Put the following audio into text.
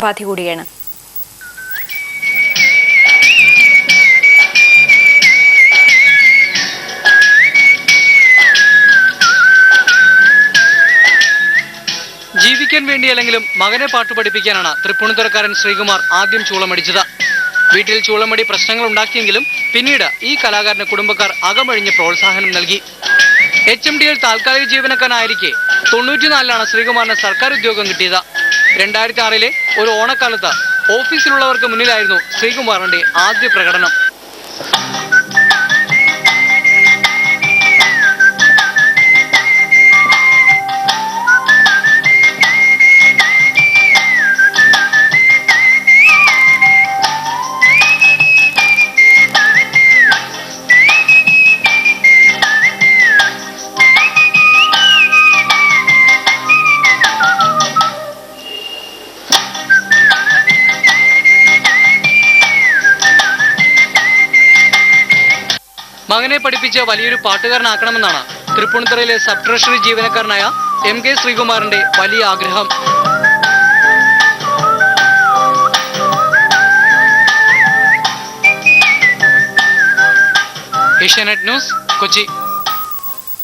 ഉപാധി കൂടിയാണ്. ജീവിക്കാൻ വേണ്ടിയല്ലെങ്കിലും മകനെ പാട്ട് പഠിപ്പിക്കാനാണ് തൃപ്പൂണിത്തുറക്കാരൻ ശ്രീകുമാർ ആദ്യം ചൂളമടിച്ചത്. വീട്ടിൽ ചൂളമടി പ്രശ്നങ്ങൾ ഉണ്ടാക്കിയെങ്കിലും പിന്നീട് ഈ കലാകാരന് കുടുംബക്കാർ അകമഴിഞ്ഞ് പ്രോത്സാഹനം നൽകി. HMDയിൽ താൽക്കാലിക ജീവനക്കാരനായിരിക്കെ 94ലാണ് ശ്രീകുമാറിന് സർക്കാർ ഉദ്യോഗം കിട്ടിയത്. 2006 ഒരു ഓണക്കാലത്ത് ഓഫീസിലുള്ളവർക്ക് മുന്നിലായിരുന്നു ശ്രീകുമാറിന്റെ ആദ്യ പ്രകടനം. മകനെ പഠിപ്പിച്ച് വലിയൊരു പാട്ടുകാരനാക്കണമെന്നാണ് തൃപ്പൂണിത്തുറയിലെ സബ് ട്രഷറി ജീവനക്കാരനായ MK ശ്രീകുമാറിന്റെ വലിയ ആഗ്രഹം. ഏഷ്യാനെറ്റ് ന്യൂസ്, കൊച്ചി.